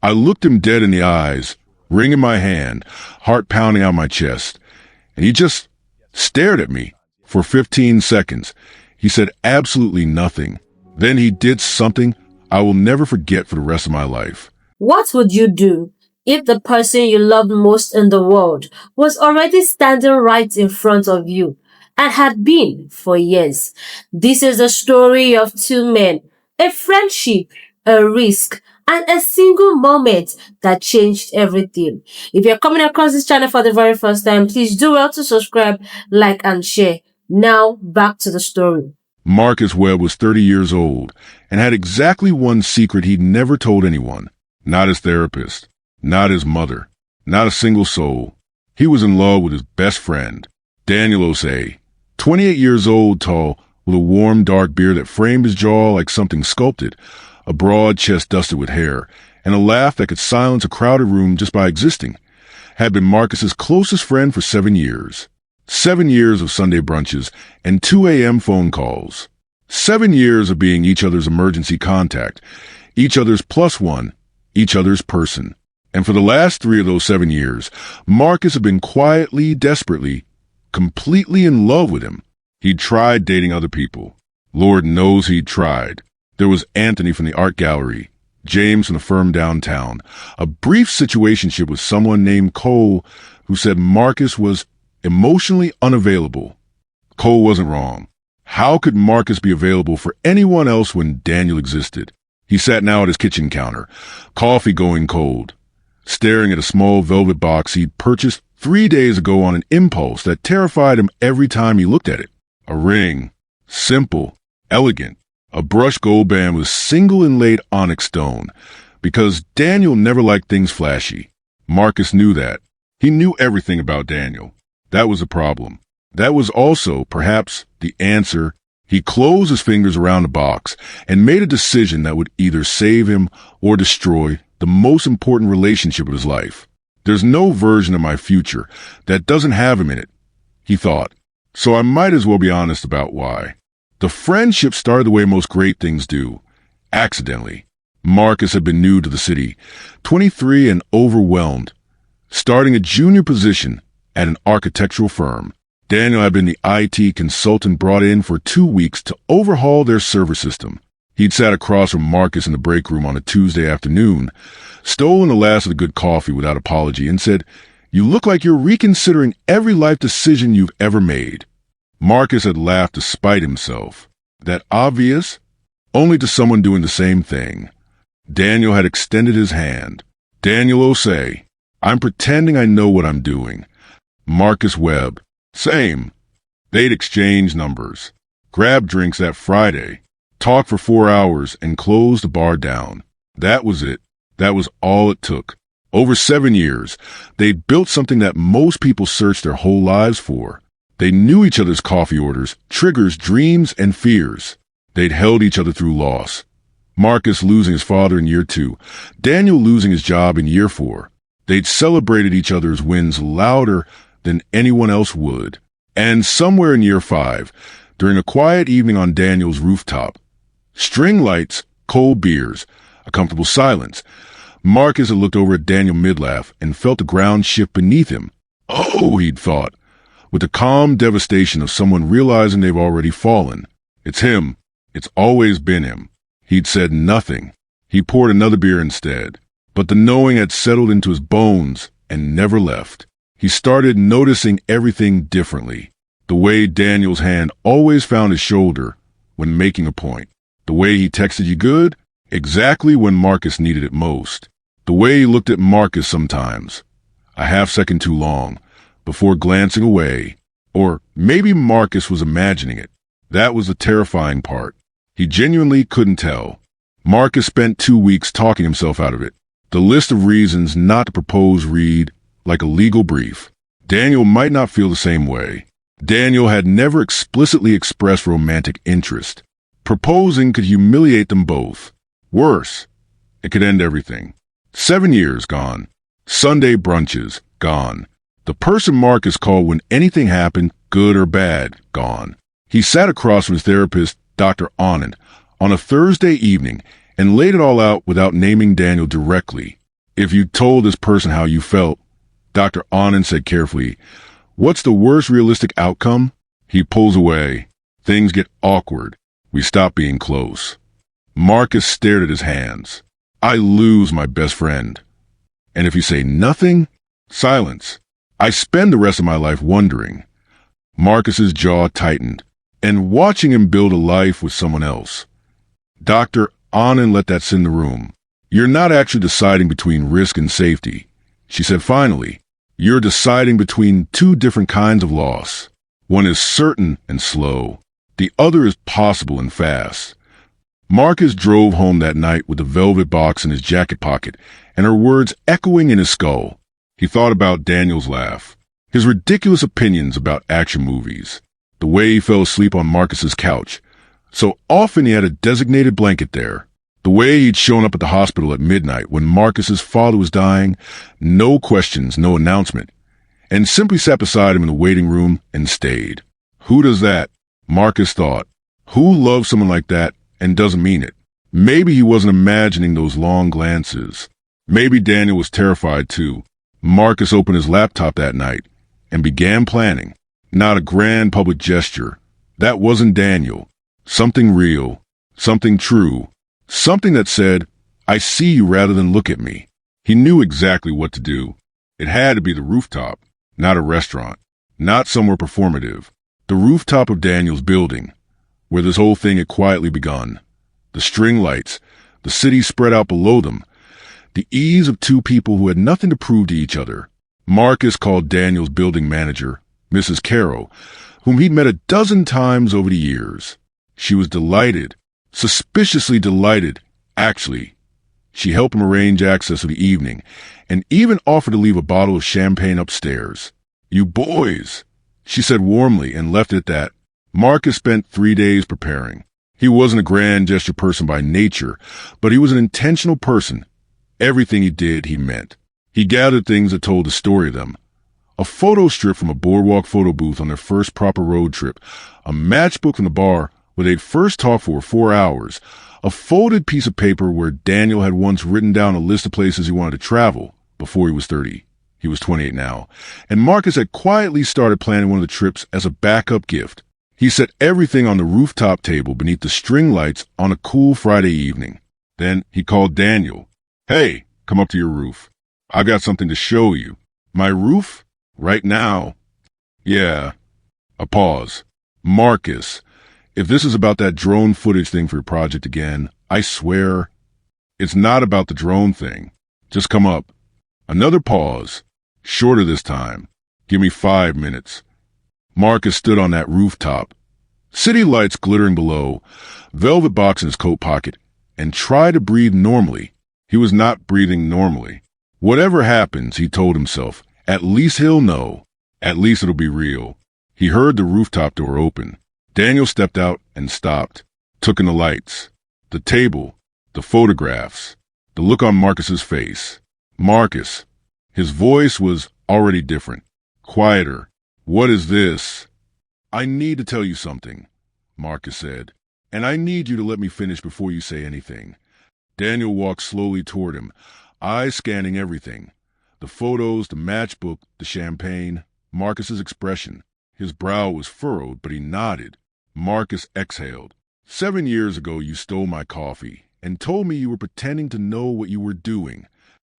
I looked him dead in the eyes, ring in my hand, heart pounding out my chest, and he just stared at me for 15 seconds. He said absolutely nothing. Then he did something I will never forget for the rest of my life. What would you do if the person you loved most in the world was already standing right in front of you and had been for years? This is the story of two men, a friendship, a risk, and a single moment that changed everything. If you're coming across this channel for the very first time, please do well to subscribe, like, and share. Now, back to the story. Marcus Webb was 30 years old and had exactly one secret he'd never told anyone. Not his therapist, not his mother, not a single soul. He was in love with his best friend, Daniel Osei, 28 years old, tall, with a warm, dark beard that framed his jaw like something sculpted, a broad chest dusted with hair, and a laugh that could silence a crowded room just by existing. Had been Marcus's closest friend for 7 years. 7 years of Sunday brunches and 2 a.m. phone calls. 7 years of being each other's emergency contact, each other's plus one, each other's person. And for the last 3 of those 7 years, Marcus had been quietly, desperately, completely in love with him. He'd tried dating other people. Lord knows he'd tried. There was Anthony from the art gallery, James from the firm downtown, a brief situationship with someone named Cole who said Marcus was emotionally unavailable. Cole wasn't wrong. How could Marcus be available for anyone else when Daniel existed? He sat now at his kitchen counter, coffee going cold, staring at a small velvet box he'd purchased 3 days ago on an impulse that terrified him every time he looked at it. A ring. Simple. Elegant. A brushed gold band with single inlaid onyx stone. Because Daniel never liked things flashy. Marcus knew that. He knew everything about Daniel. That was the problem. That was also, perhaps, the answer. He closed his fingers around the box and made a decision that would either save him or destroy the most important relationship of his life. There's no version of my future that doesn't have him in it, he thought. So I might as well be honest about why. The friendship started the way most great things do, accidentally. Marcus had been new to the city, 23 and overwhelmed, starting a junior position at an architectural firm. Daniel had been the IT consultant brought in for 2 weeks to overhaul their server system. He'd sat across from Marcus in the break room on a Tuesday afternoon, stolen the last of the good coffee without apology, and said, "You look like you're reconsidering every life decision you've ever made." Marcus had laughed to spite himself. That obvious? Only to someone doing the same thing. Daniel had extended his hand. Daniel Osei, I'm pretending I know what I'm doing. Marcus Webb, same. They'd exchange numbers, grab drinks that Friday, talk for 4 hours, and close the bar down. That was it. That was all it took. Over 7 years, they'd built something that most people searched their whole lives for. They knew each other's coffee orders, triggers, dreams, and fears. They'd held each other through loss. Marcus losing his father in year 2, Daniel losing his job in year 4. They'd celebrated each other's wins louder than anyone else would. And somewhere in year 5, during a quiet evening on Daniel's rooftop, string lights, cold beers, a comfortable silence, Marcus had looked over at Daniel mid-laugh and felt the ground shift beneath him. Oh, he'd thought, with the calm devastation of someone realizing they've already fallen. It's him. It's always been him. He'd said nothing. He poured another beer instead. But the knowing had settled into his bones and never left. He started noticing everything differently. The way Daniel's hand always found his shoulder when making a point. The way he texted you good, exactly when Marcus needed it most. The way he looked at Marcus sometimes, a half second too long, before glancing away. Or maybe Marcus was imagining it. That was the terrifying part. He genuinely couldn't tell. Marcus spent 2 weeks talking himself out of it. The list of reasons not to propose read like a legal brief. Daniel might not feel the same way. Daniel had never explicitly expressed romantic interest. Proposing could humiliate them both. Worse, it could end everything. 7 years gone. Sunday brunches, gone. The person Marcus called when anything happened, good or bad, gone. He sat across from his therapist, Dr. Anand, on a Thursday evening and laid it all out without naming Daniel directly. If you told this person how you felt, Dr. Anand said carefully, what's the worst realistic outcome? He pulls away. Things get awkward. We stop being close. Marcus stared at his hands. I lose my best friend. And if you say nothing, silence. I spend the rest of my life wondering. Marcus's jaw tightened, and watching him build a life with someone else. Dr. Anand let that sit in the room. You're not actually deciding between risk and safety, she said finally. You're deciding between two different kinds of loss. One is certain and slow. The other is possible and fast. Marcus drove home that night with the velvet box in his jacket pocket and her words echoing in his skull. He thought about Daniel's laugh, his ridiculous opinions about action movies, the way he fell asleep on Marcus's couch. So often he had a designated blanket there. The way he'd shown up at the hospital at midnight when Marcus's father was dying, no questions, no announcement, and simply sat beside him in the waiting room and stayed. Who does that? Marcus thought. Who loves someone like that and doesn't mean it? Maybe he wasn't imagining those long glances. Maybe Daniel was terrified too. Marcus opened his laptop that night and began planning. Not a grand public gesture. That wasn't Daniel. Something real, something true, something that said, I see you rather than look at me. He knew exactly what to do. It had to be the rooftop, not a restaurant, not somewhere performative. The rooftop of Daniel's building, where this whole thing had quietly begun. The string lights, the city spread out below them, the ease of two people who had nothing to prove to each other. Marcus called Daniel's building manager, Mrs. Carroll, whom he'd met a dozen times over the years. She was delighted, suspiciously delighted, actually. She helped him arrange access for the evening, and even offered to leave a bottle of champagne upstairs. You boys, she said warmly and left it at that. Marcus spent 3 days preparing. He wasn't a grand gesture person by nature, but he was an intentional person. Everything he did, he meant. He gathered things that told the story of them. A photo strip from a boardwalk photo booth on their first proper road trip, a matchbook from the bar where they'd first talked for 4 hours, a folded piece of paper where Daniel had once written down a list of places he wanted to travel before he was 30. He was 28 now, and Marcus had quietly started planning one of the trips as a backup gift. He set everything on the rooftop table beneath the string lights on a cool Friday evening. Then he called Daniel. Hey, come up to your roof. I've got something to show you. My roof? Right now? Yeah. A pause. Marcus, if this is about that drone footage thing for your project again, I swear, it's not about the drone thing. Just come up. Another pause. Shorter this time. Give me 5 minutes. Marcus stood on that rooftop. City lights glittering below, velvet box in his coat pocket, and tried to breathe normally. He was not breathing normally. Whatever happens, he told himself, at least he'll know. At least it'll be real. He heard the rooftop door open. Daniel stepped out and stopped, took in the lights, the table, the photographs, the look on Marcus's face. Marcus. His voice was already different, quieter. What is this? I need to tell you something, Marcus said, and I need you to let me finish before you say anything. Daniel walked slowly toward him, eyes scanning everything. The photos, the matchbook, the champagne, Marcus's expression. His brow was furrowed, but he nodded. Marcus exhaled. 7 years ago you stole my coffee and told me you were pretending to know what you were doing.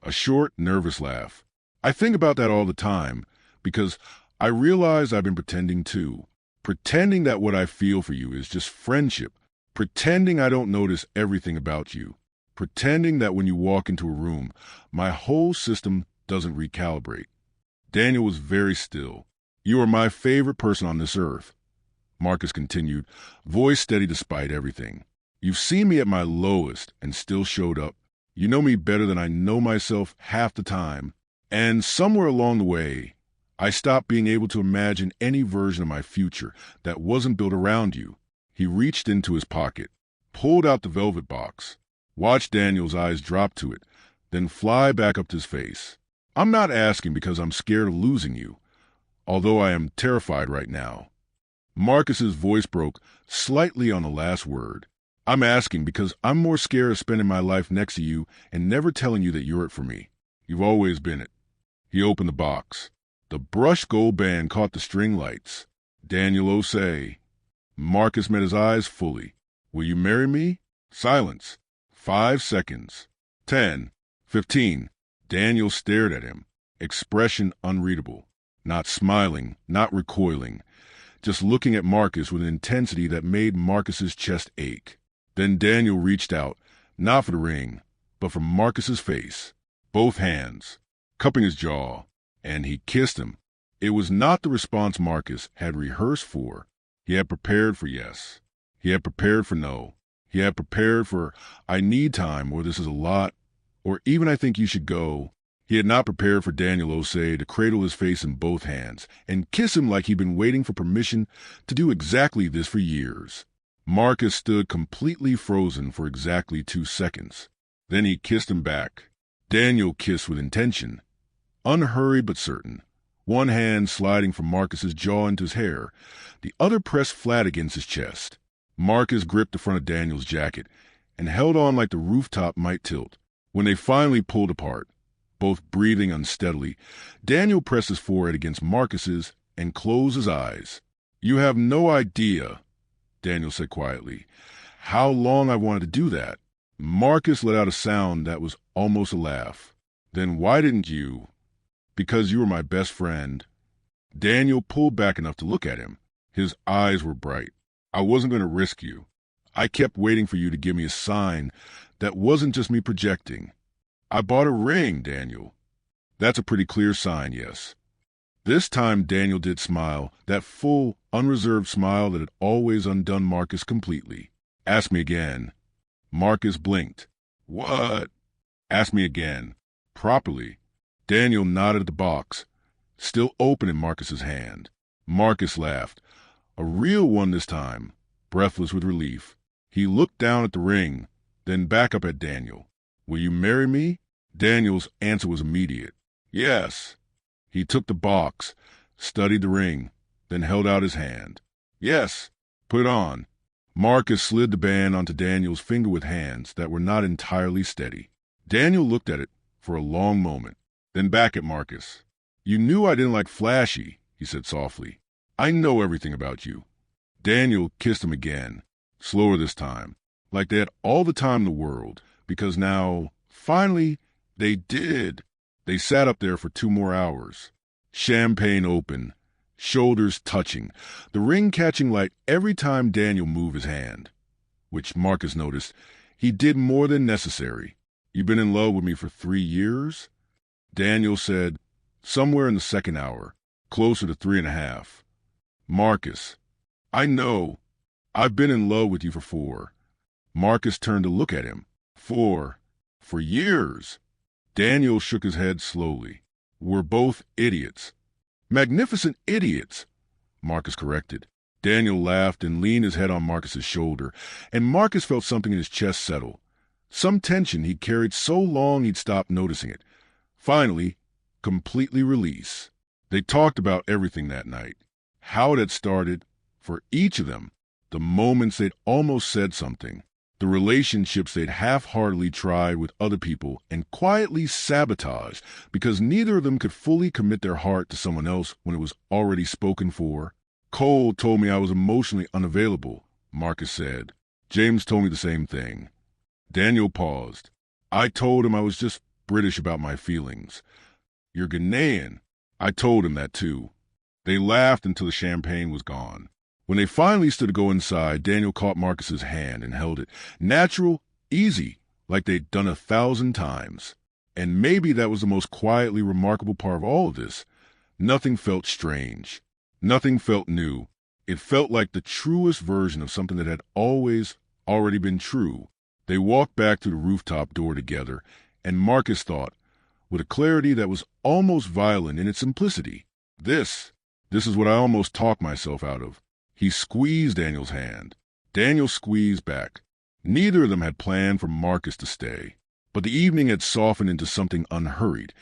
A short, nervous laugh. I think about that all the time, because I realize I've been pretending too. Pretending that what I feel for you is just friendship. Pretending I don't notice everything about you. Pretending that when you walk into a room, my whole system doesn't recalibrate. Daniel was very still. You are my favorite person on this earth, Marcus continued, voice steady despite everything. You've seen me at my lowest and still showed up. You know me better than I know myself half the time. And somewhere along the way, I stopped being able to imagine any version of my future that wasn't built around you. He reached into his pocket, pulled out the velvet box, watched Daniel's eyes drop to it, then fly back up to his face. I'm not asking because I'm scared of losing you, although I am terrified right now. Marcus's voice broke slightly on the last word. I'm asking because I'm more scared of spending my life next to you and never telling you that you're it for me. You've always been it. He opened the box. The brushed gold band caught the string lights. Daniel O'Say. Marcus met his eyes fully. Will you marry me? Silence. 5 seconds. 10. 15. Daniel stared at him. Expression unreadable. Not smiling, not recoiling. Just looking at Marcus with an intensity that made Marcus's chest ache. Then Daniel reached out, not for the ring, but for Marcus's face. Both hands, cupping his jaw, and he kissed him. It was not the response Marcus had rehearsed for. He had prepared for yes. He had prepared for no. He had prepared for I need time, or this is a lot, or even I think you should go. He had not prepared for Daniel O'Say to cradle his face in both hands and kiss him like he'd been waiting for permission to do exactly this for years. Marcus stood completely frozen for exactly 2 seconds. Then he kissed him back. Daniel kissed with intention, unhurried but certain. One hand sliding from Marcus's jaw into his hair, the other pressed flat against his chest. Marcus gripped the front of Daniel's jacket and held on like the rooftop might tilt. When they finally pulled apart, both breathing unsteadily, Daniel pressed his forehead against Marcus's and closed his eyes. You have no idea, Daniel said quietly, how long I wanted to do that. Marcus let out a sound that was almost a laugh. Then why didn't you? Because you were my best friend. Daniel pulled back enough to look at him. His eyes were bright. I wasn't going to risk you. I kept waiting for you to give me a sign that wasn't just me projecting. I bought a ring, Daniel. That's a pretty clear sign, yes. This time Daniel did smile, that full, unreserved smile that had always undone Marcus completely. Ask me again. Marcus blinked. What? Ask me again. Properly. Daniel nodded at the box, still open in Marcus's hand. Marcus laughed. A real one this time, breathless with relief. He looked down at the ring, then back up at Daniel. Will you marry me? Daniel's answer was immediate. Yes. He took the box, studied the ring, then held out his hand. Yes. Put it on. Marcus slid the band onto Daniel's finger with hands that were not entirely steady. Daniel looked at it for a long moment, then back at Marcus. You knew I didn't like flashy, he said softly. I know everything about you. Daniel kissed him again, slower this time, like they had all the time in the world, because now, finally, they did. They sat up there for 2 more hours. Champagne open, shoulders touching, the ring catching light every time Daniel moved his hand, which Marcus noticed he did more than necessary. You've been in love with me for 3 years? Daniel said, somewhere in the second hour, closer to 3.5. Marcus, I know. I've been in love with you for 4. Marcus turned to look at him. 4. For years. Daniel shook his head slowly. We're both idiots. Magnificent idiots, Marcus corrected. Daniel laughed and leaned his head on Marcus's shoulder, and Marcus felt something in his chest settle. Some tension he'd carried so long he'd stopped noticing it. Finally, completely release. They talked about everything that night. How it had started, for each of them, the moments they'd almost said something, the relationships they'd half-heartedly tried with other people and quietly sabotaged because neither of them could fully commit their heart to someone else when it was already spoken for. Cole told me I was emotionally unavailable, Marcus said. James told me the same thing. Daniel paused. I told him I was just British about my feelings. You're Ghanaian. I told him that too. They laughed until the champagne was gone. When they finally stood to go inside, Daniel caught Marcus's hand and held it. Natural, easy, like they'd done 1,000 times. And maybe that was the most quietly remarkable part of all of this. Nothing felt strange. Nothing felt new. It felt like the truest version of something that had always already been true. They walked back to the rooftop door together, and Marcus thought, with a clarity that was almost violent in its simplicity, This is what I almost talked myself out of. He squeezed Daniel's hand. Daniel squeezed back. Neither of them had planned for Marcus to stay. But the evening had softened into something unhurried,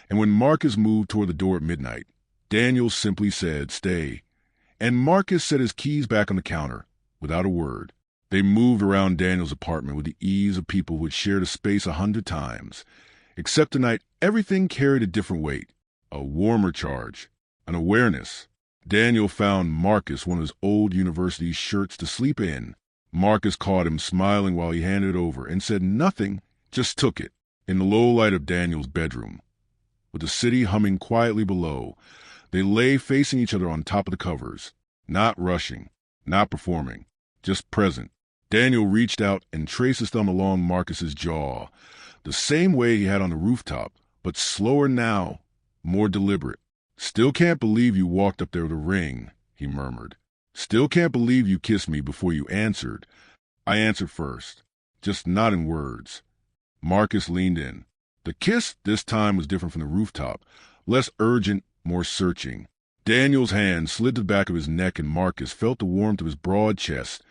and when Marcus moved toward the door at midnight, Daniel simply said, stay. And Marcus set his keys back on the counter, without a word. They moved around Daniel's apartment with the ease of people who had shared a space 100 times. Except tonight, everything carried a different weight, a warmer charge, an awareness. Daniel found Marcus one of his old university shirts to sleep in. Marcus caught him smiling while he handed it over and said nothing, just took it. In the low light of Daniel's bedroom, with the city humming quietly below, they lay facing each other on top of the covers, not rushing, not performing, just present. Daniel reached out and traced his thumb along Marcus's jaw, the same way he had on the rooftop, but slower now, more deliberate. "Still can't believe you walked up there with a ring," he murmured. "Still can't believe you kissed me before you answered." "I answered first, just not in words." Marcus leaned in. The kiss this time was different from the rooftop, less urgent, more searching. Daniel's hand slid to the back of his neck and Marcus felt the warmth of his broad chest,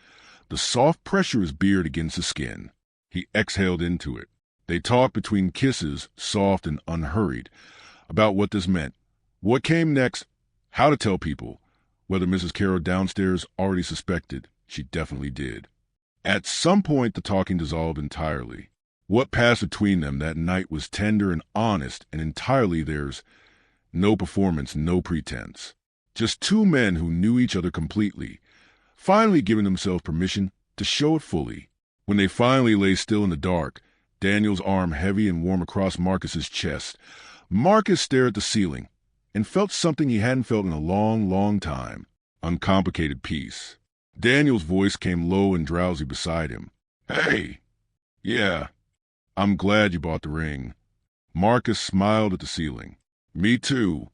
the soft pressure of his beard against his skin. He exhaled into it. They talked between kisses, soft and unhurried, about what this meant, what came next, how to tell people. Whether Mrs. Carroll downstairs already suspected, she definitely did. At some point, the talking dissolved entirely. What passed between them that night was tender and honest and entirely theirs. No performance, no pretense. Just two men who knew each other completely, finally giving themselves permission to show it fully. When they finally lay still in the dark, Daniel's arm heavy and warm across Marcus's chest, Marcus stared at the ceiling and felt something he hadn't felt in a long, long time. Uncomplicated peace. Daniel's voice came low and drowsy beside him. "Hey! Yeah, I'm glad you bought the ring." Marcus smiled at the ceiling. "Me too."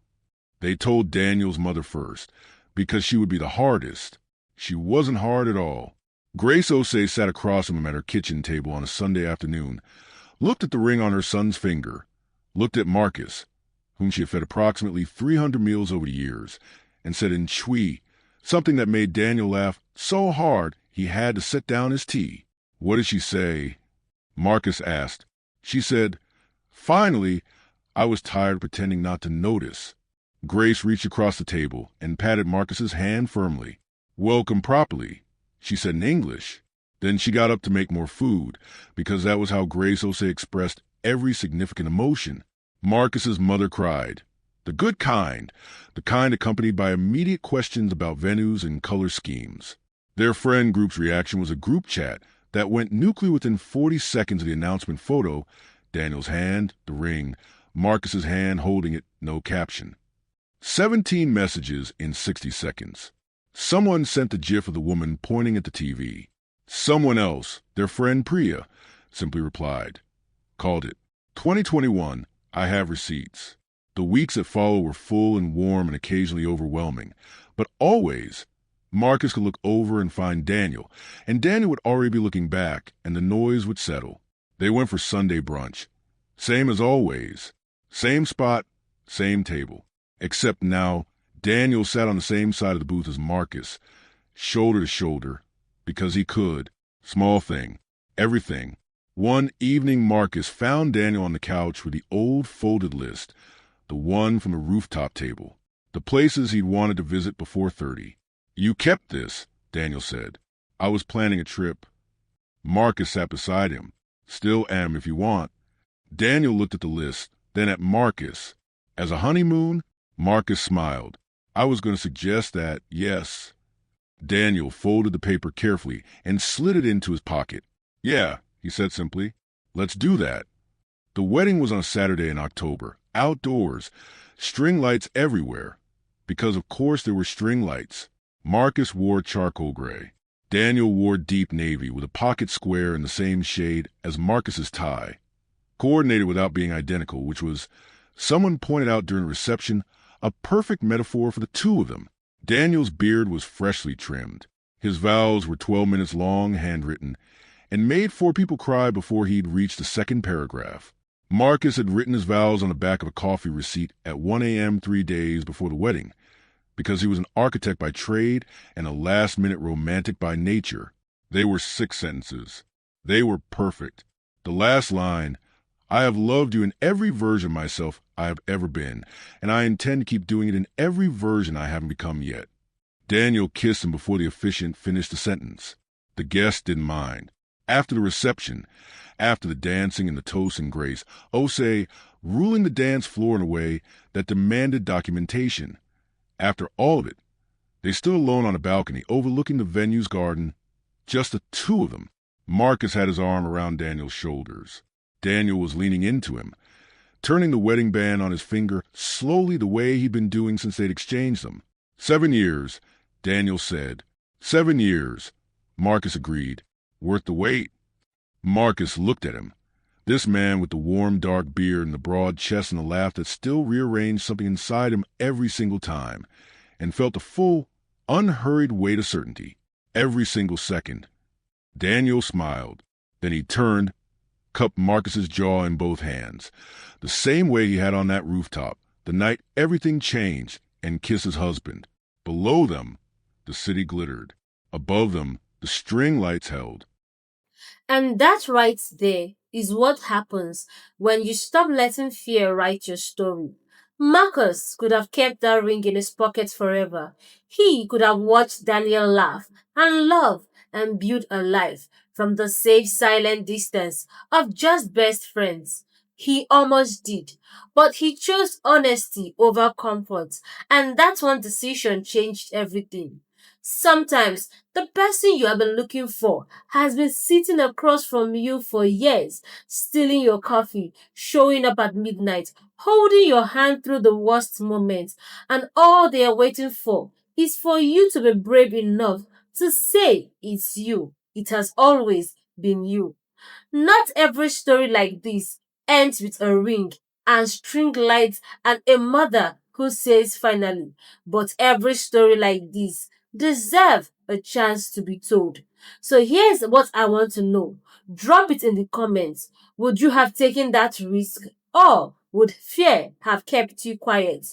They told Daniel's mother first, because she would be the hardest. She wasn't hard at all. Grace Osei sat across from him at her kitchen table on a Sunday afternoon, looked at the ring on her son's finger, looked at Marcus, whom she had fed approximately 300 meals over the years, and said in Chui, something that made Daniel laugh so hard he had to set down his tea. "What did she say?" Marcus asked. "She said, 'Finally, I was tired of pretending not to notice.'" Grace reached across the table and patted Marcus's hand firmly. "Welcome properly," she said in English. Then she got up to make more food, because that was how Grace Osei expressed every significant emotion. Marcus's mother cried. The good kind, the kind accompanied by immediate questions about venues and color schemes. Their friend group's reaction was a group chat that went nuclear within 40 seconds of the announcement photo. Daniel's hand, the ring, Marcus's hand holding it, no caption. 17 messages in 60 seconds. Someone sent the gif of the woman pointing at the TV. Someone else, their friend Priya, simply replied. Called it 2021, I have receipts. The weeks that followed were full and warm and occasionally overwhelming, but always Marcus could look over and find Daniel, and Daniel would already be looking back, and the noise would settle. They went for Sunday brunch. Same as always. Same spot, same table. Except now, Daniel sat on the same side of the booth as Marcus, shoulder to shoulder, because he could. Small thing. Everything. One evening, Marcus found Daniel on the couch with the old folded list, the one from the rooftop table, the places he'd wanted to visit before 30. You kept this, Daniel said. I was planning a trip. Marcus sat beside him. Still am if you want. Daniel looked at the list, then at Marcus. As a honeymoon, Marcus smiled. I was going to suggest that, yes. Daniel folded the paper carefully and slid it into his pocket. Yeah, he said simply. Let's do that. The wedding was on a Saturday in October, outdoors, string lights everywhere. Because of course there were string lights. Marcus wore charcoal gray. Daniel wore deep navy with a pocket square in the same shade as Marcus's tie. Coordinated without being identical, which was, someone pointed out during reception, a perfect metaphor for the two of them. Daniel's beard was freshly trimmed. His vows were 12 minutes long, handwritten, and made 4 people cry before he'd reached the second paragraph. Marcus had written his vows on the back of a coffee receipt at 1 a.m. 3 days before the wedding, because he was an architect by trade and a last-minute romantic by nature. They were 6 sentences. They were perfect. The last line, I have loved you in every version of myself I have ever been, and I intend to keep doing it in every version I haven't become yet. Daniel kissed him before the officiant finished the sentence. The guest didn't mind. After the reception, after the dancing and the toast and grace, Osei ruling the dance floor in a way that demanded documentation. After all of it, they stood alone on a balcony overlooking the venue's garden, just the two of them. Marcus had his arm around Daniel's shoulders. Daniel was leaning into him, turning the wedding band on his finger slowly the way he'd been doing since they'd exchanged them. 7 years, Daniel said. 7 years, Marcus agreed. Worth the wait. Marcus looked at him. This man with the warm, dark beard and the broad chest and the laugh that still rearranged something inside him every single time, and felt the full, unhurried weight of certainty, every single second. Daniel smiled. Then he turned, cupped Marcus's jaw in both hands, the same way he had on that rooftop, the night everything changed, and kissed his husband. Below them, the city glittered. Above them, the string lights held. And that right there is what happens when you stop letting fear write your story. Marcus could have kept that ring in his pocket forever. He could have watched Daniel laugh and love and build a life from the safe, silent distance of just best friends. He almost did, but he chose honesty over comfort, and that one decision changed everything. Sometimes the person you have been looking for has been sitting across from you for years, stealing your coffee, showing up at midnight, holding your hand through the worst moments, and all they are waiting for is for you to be brave enough to say it's you. It has always been you. Not every story like this ends with a ring and string lights and a mother who says finally, but every story like this deserves a chance to be told. So here's what I want to know. Drop it in the comments. Would you have taken that risk, or would fear have kept you quiet?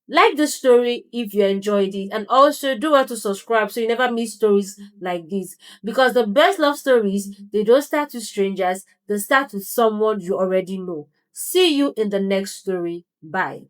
Like the story if you enjoyed it, and also do well to subscribe so you never miss stories like this, because the best love stories, they don't start with strangers, they start with someone you already know. See you in the next story. Bye.